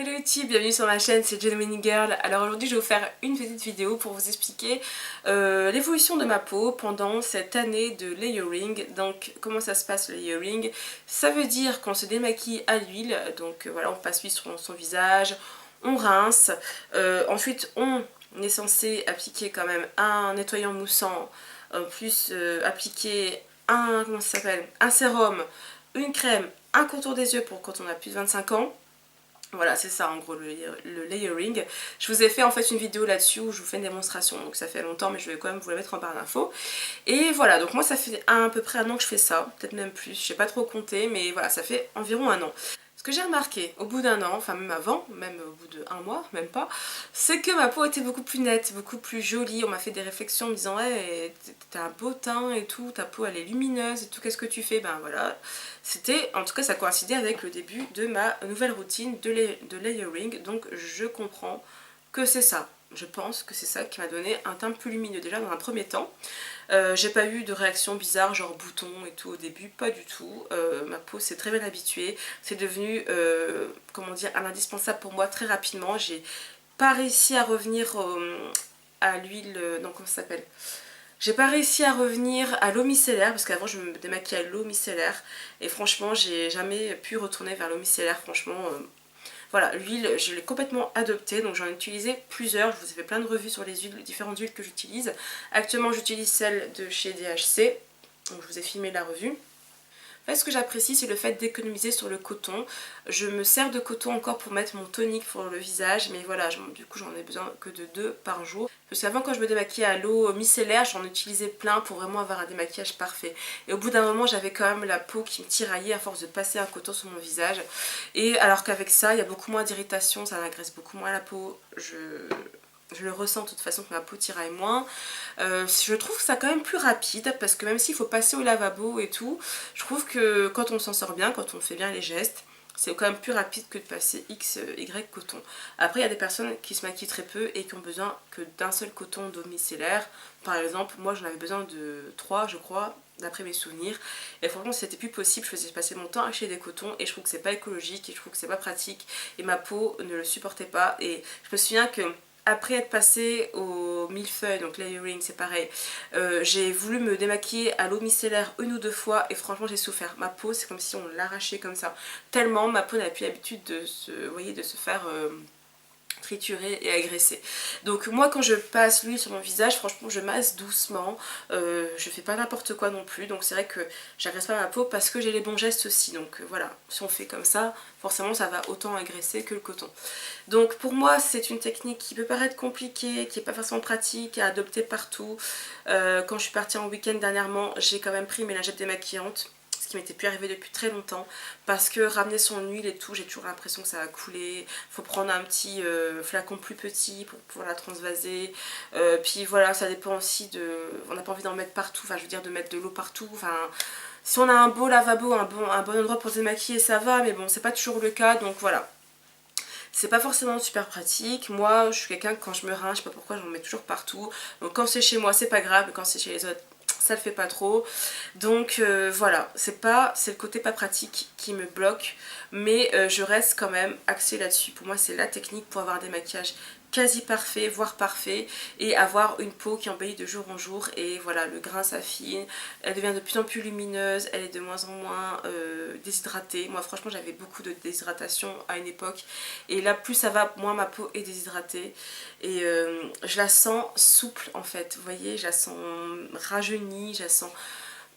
Hello YouTube, bienvenue sur ma chaîne, c'est Genuine Girl. Alors aujourd'hui je vais vous faire une petite vidéo pour vous expliquer l'évolution de ma peau pendant cette année de layering. Donc comment ça se passe le layering? Ça veut dire qu'on se démaquille à l'huile, donc voilà, on passe l'huile sur son visage, on rince, ensuite on est censé appliquer quand même un nettoyant moussant, plus appliquer un, comment ça s'appelle, un sérum, une crème, un contour des yeux pour quand on a plus de 25 ans. Voilà, c'est ça en gros le layering. Je vous ai fait en fait une vidéo là-dessus où je vous fais une démonstration, donc ça fait longtemps mais je vais quand même vous la mettre en barre d'infos. Et voilà, donc moi ça fait à peu près un an que je fais ça, peut-être même plus, je sais pas trop compter, mais voilà, ça fait environ un an. Ce que j'ai remarqué au bout d'un an, enfin même avant, même au bout d'un mois, même pas, c'est que ma peau était beaucoup plus nette, beaucoup plus jolie. On m'a fait des réflexions en me disant hey, t'as un beau teint et tout, ta peau elle est lumineuse et tout, qu'est-ce que tu fais? Ben voilà, c'était, en tout cas ça coïncidait avec le début de ma nouvelle routine de layering, donc je comprends que c'est ça. Je pense que c'est ça qui m'a donné un teint plus lumineux déjà dans un premier temps. J'ai pas eu de réaction bizarre genre bouton et tout au début, pas du tout. Ma peau s'est très bien habituée, c'est devenu comment dire, un indispensable pour moi très rapidement. J'ai pas réussi à revenir à l'huile, non comment ça s'appelle, j'ai pas réussi à revenir à l'eau micellaire parce qu'avant je me démaquillais à l'eau micellaire et franchement j'ai jamais pu retourner vers l'eau micellaire. Franchement voilà, l'huile je l'ai complètement adoptée, donc j'en ai utilisé plusieurs. Je vous ai fait plein de revues sur les huiles, les différentes huiles que j'utilise. Actuellement j'utilise celle de chez DHC, donc je vous ai filmé la revue. En fait, ce que j'apprécie, c'est le fait d'économiser sur le coton. Je me sers de coton encore pour mettre mon tonique pour le visage, mais voilà, du coup j'en ai besoin que de 2 par jour. Parce qu'avant, quand je me démaquillais à l'eau micellaire, j'en utilisais plein pour vraiment avoir un démaquillage parfait. Et au bout d'un moment, j'avais quand même la peau qui me tiraillait à force de passer un coton sur mon visage. Et alors qu'avec ça, il y a beaucoup moins d'irritation, ça m'agresse beaucoup moins la peau. Je le ressens de toute façon que ma peau tiraille moins. Je trouve que ça quand même plus rapide parce que même s'il faut passer au lavabo et tout, je trouve que quand on s'en sort bien, quand on fait bien les gestes, c'est quand même plus rapide que de passer X, Y coton. Après il y a des personnes qui se maquillent très peu et qui ont besoin que d'un seul coton d'eau micellaire. Par exemple, moi j'en avais besoin de 3 je crois, d'après mes souvenirs. Et franchement si c'était plus possible, je faisais passer mon temps à acheter des cotons et je trouve que c'est pas écologique et je trouve que c'est pas pratique. Et ma peau ne le supportait pas et je me souviens que après être passée au millefeuille, donc layering c'est pareil, j'ai voulu me démaquiller à l'eau micellaire une ou deux fois et franchement j'ai souffert. Ma peau c'est comme si on l'arrachait comme ça. Tellement ma peau n'a plus l'habitude de se, vous voyez, de se faire triturer et agresser. Donc moi quand je passe l'huile sur mon visage, franchement je masse doucement, je fais pas n'importe quoi non plus, donc c'est vrai que j'agresse pas ma peau parce que j'ai les bons gestes aussi, donc voilà, si on fait comme ça, forcément ça va autant agresser que le coton. Donc pour moi c'est une technique qui peut paraître compliquée, qui n'est pas forcément pratique à adopter partout. Quand je suis partie en week-end dernièrement, j'ai quand même pris mes lingettes démaquillantes, ce qui m'était plus arrivé depuis très longtemps, parce que ramener son huile et tout, j'ai toujours l'impression que ça va couler. Faut prendre un petit flacon plus petit pour pouvoir la transvaser. Puis voilà, ça dépend aussi de, on n'a pas envie d'en mettre partout, enfin je veux dire de mettre de l'eau partout, enfin si on a un beau lavabo, un bon endroit pour se démaquiller ça va, mais bon c'est pas toujours le cas, donc voilà. C'est pas forcément super pratique. Moi, je suis quelqu'un que quand je me rince, je sais pas pourquoi, j'en mets toujours partout. Donc quand c'est chez moi, c'est pas grave, mais quand c'est chez les autres, ça le fait pas trop. Donc voilà, c'est le côté pas pratique qui me bloque, mais je reste quand même axée là-dessus. Pour moi, c'est la technique pour avoir des maquillages quasi parfaits, voire parfaits, et avoir une peau qui embellit de jour en jour. Et voilà, le grain s'affine, elle devient de plus en plus lumineuse, elle est de moins en moins déshydratée. Moi franchement j'avais beaucoup de déshydratation à une époque, et là plus ça va, moins ma peau est déshydratée, et je la sens souple en fait, vous voyez, je la sens rajeunie, je la sens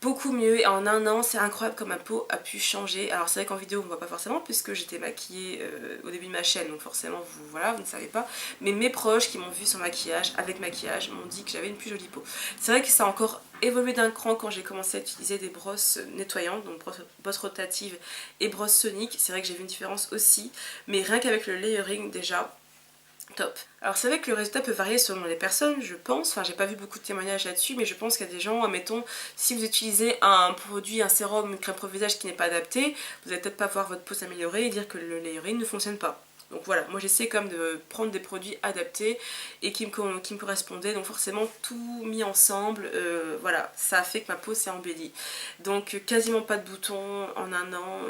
beaucoup mieux, et en un an c'est incroyable comme ma peau a pu changer. Alors c'est vrai qu'en vidéo on ne voit pas forcément puisque j'étais maquillée au début de ma chaîne, donc forcément vous, voilà, vous ne savez pas, mais mes proches qui m'ont vu sans maquillage, avec maquillage, m'ont dit que j'avais une plus jolie peau. C'est vrai que ça a encore évolué d'un cran quand j'ai commencé à utiliser des brosses nettoyantes, donc brosses rotatives et brosses soniques. C'est vrai que j'ai vu une différence aussi, mais rien qu'avec le layering déjà, top. Alors c'est vrai que le résultat peut varier selon les personnes, je pense, enfin j'ai pas vu beaucoup de témoignages là-dessus, mais je pense qu'il y a des gens, admettons, si vous utilisez un produit, un sérum, une crème pour le visage qui n'est pas adapté, vous allez peut-être pas voir votre peau s'améliorer et dire que le layering ne fonctionne pas. Donc voilà, moi j'essaie comme de prendre des produits adaptés et qui me correspondaient, donc forcément tout mis ensemble, voilà, ça a fait que ma peau s'est embellie. Donc quasiment pas de boutons en un an,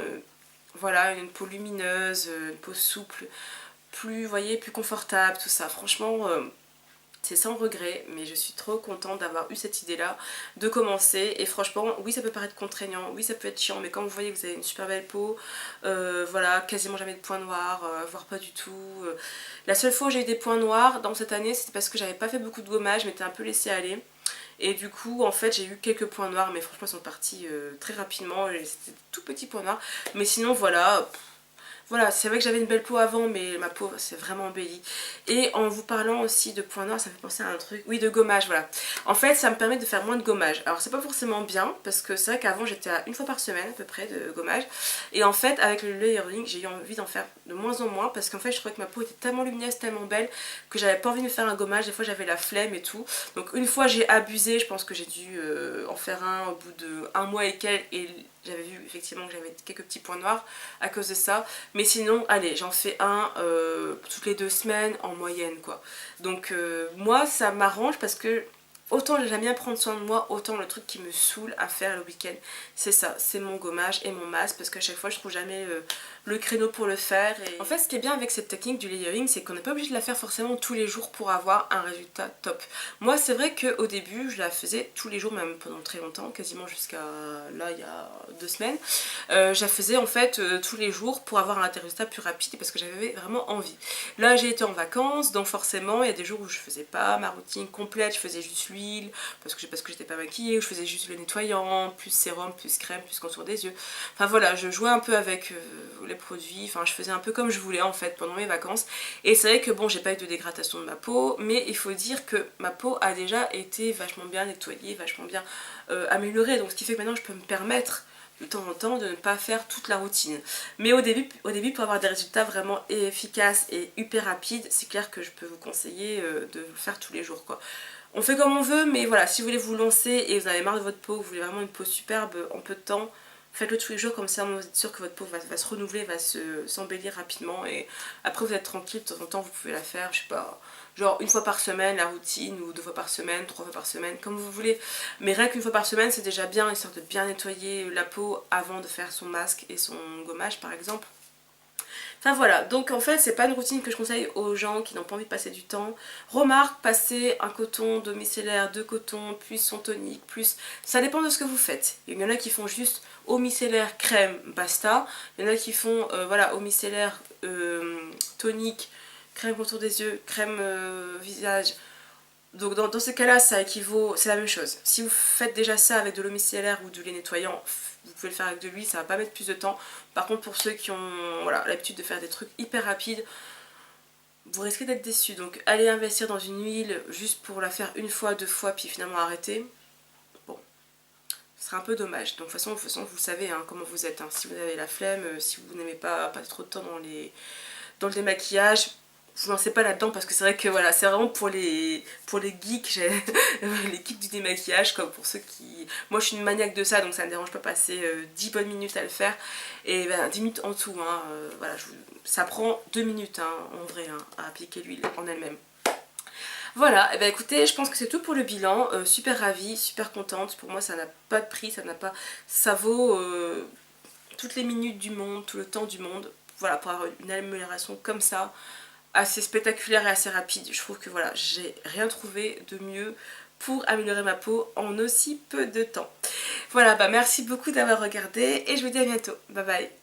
voilà, une peau lumineuse, une peau souple, plus, vous voyez, plus confortable, tout ça. Franchement, c'est sans regret, mais je suis trop contente d'avoir eu cette idée-là, de commencer. Et franchement, oui, ça peut paraître contraignant, oui, ça peut être chiant, mais comme vous voyez, vous avez une super belle peau, voilà, quasiment jamais de points noirs, voire pas du tout. La seule fois où j'ai eu des points noirs dans cette année, c'était parce que j'avais pas fait beaucoup de gommage, je m'étais un peu laissée aller. Et du coup, en fait, j'ai eu quelques points noirs, mais franchement, ils sont partis très rapidement. C'était tout petits points noirs. Mais sinon, voilà, voilà, c'est vrai que j'avais une belle peau avant, mais ma peau s'est vraiment embellie. Et en vous parlant aussi de points noirs, ça me fait penser à un truc. Oui, de gommage, voilà. En fait, ça me permet de faire moins de gommage. Alors, c'est pas forcément bien, parce que c'est vrai qu'avant, j'étais à une fois par semaine à peu près de gommage. Et en fait, avec le layering, j'ai eu envie d'en faire de moins en moins, parce qu'en fait, je trouvais que ma peau était tellement lumineuse, tellement belle, que j'avais pas envie de me faire un gommage. Des fois, j'avais la flemme et tout. Donc, une fois, j'ai abusé. Je pense que j'ai dû en faire un au bout de un mois et quelques. Et j'avais vu effectivement que j'avais quelques petits points noirs à cause de ça. Mais sinon, allez, j'en fais un toutes les 2 semaines en moyenne, quoi. Donc moi, ça m'arrange parce que autant j'aime bien prendre soin de moi, autant le truc qui me saoule à faire le week-end, c'est ça, c'est mon gommage et mon masque, parce qu'à chaque fois, je trouve jamais le créneau pour le faire. Et en fait, ce qui est bien avec cette technique du layering, c'est qu'on n'est pas obligé de la faire forcément tous les jours pour avoir un résultat top. Moi, c'est vrai qu'au début, je la faisais tous les jours, même pendant très longtemps, quasiment jusqu'à là, il y a 2 semaines. Je la faisais en fait tous les jours pour avoir un résultat plus rapide, parce que j'avais vraiment envie. Là, j'ai été en vacances, donc forcément, il y a des jours où je faisais pas ma routine complète, je faisais juste l'huile, parce que j'étais pas maquillée, ou je faisais juste le nettoyant, plus sérum, plus crème, plus contour des yeux. Enfin voilà, je jouais un peu avec les produits, enfin je faisais un peu comme je voulais en fait pendant mes vacances. Et c'est vrai que bon, j'ai pas eu de dégradation de ma peau, mais il faut dire que ma peau a déjà été vachement bien nettoyée, vachement bien améliorée, donc ce qui fait que maintenant je peux me permettre de temps en temps de ne pas faire toute la routine. Mais au début pour avoir des résultats vraiment efficaces et hyper rapides, c'est clair que je peux vous conseiller de le faire tous les jours, quoi. On fait comme on veut, mais voilà, si vous voulez vous lancer et vous avez marre de votre peau, vous voulez vraiment une peau superbe en peu de temps, faites-le tous les jours, comme ça vous êtes sûr que votre peau va se renouveler, va s'embellir rapidement, et après vous êtes tranquille, de temps en temps vous pouvez la faire, je sais pas, genre une fois par semaine la routine, ou 2 fois par semaine, 3 fois par semaine, comme vous voulez. Mais rien qu'une fois par semaine c'est déjà bien, histoire de bien nettoyer la peau avant de faire son masque et son gommage par exemple. Enfin voilà, donc en fait c'est pas une routine que je conseille aux gens qui n'ont pas envie de passer du temps. Remarque, passer un coton, 2 micellaires, 2 cotons, plus son tonique, plus... Ça dépend de ce que vous faites. Il y en a qui font juste eau micellaire, crème, basta. Il y en a qui font voilà, eau micellaire, tonique, crème contour des yeux, crème visage. Donc dans ces cas-là, ça équivaut, c'est la même chose. Si vous faites déjà ça avec de l'eau micellaire ou du lait nettoyant, vous pouvez le faire avec de l'huile, ça va pas mettre plus de temps. Par contre, pour ceux qui ont voilà, l'habitude de faire des trucs hyper rapides, vous risquez d'être déçus. Donc allez investir dans une huile juste pour la faire une fois, 2 fois, puis finalement arrêter. Bon, ce serait un peu dommage. Donc de toute façon vous savez hein, comment vous êtes. Hein. Si vous avez la flemme, si vous n'aimez pas passer trop de temps dans le démaquillage, vous lancez pas là-dedans, parce que c'est vrai que voilà, c'est vraiment pour les geeks, les geeks du démaquillage, comme pour ceux qui... Moi je suis une maniaque de ça, donc ça me dérange pas passer 10 bonnes minutes à le faire, et ben, 10 minutes en tout, hein, voilà, ça prend 2 minutes hein, en vrai hein, à appliquer l'huile en elle-même. Voilà, et ben écoutez, je pense que c'est tout pour le bilan, super ravie, super contente, pour moi ça n'a pas de prix, ça n'a pas... ça vaut toutes les minutes du monde, tout le temps du monde, voilà, pour avoir une amélioration comme ça, assez spectaculaire et assez rapide. Je trouve que voilà, j'ai rien trouvé de mieux pour améliorer ma peau en aussi peu de temps. Voilà, bah merci beaucoup d'avoir regardé et je vous dis à bientôt. Bye bye.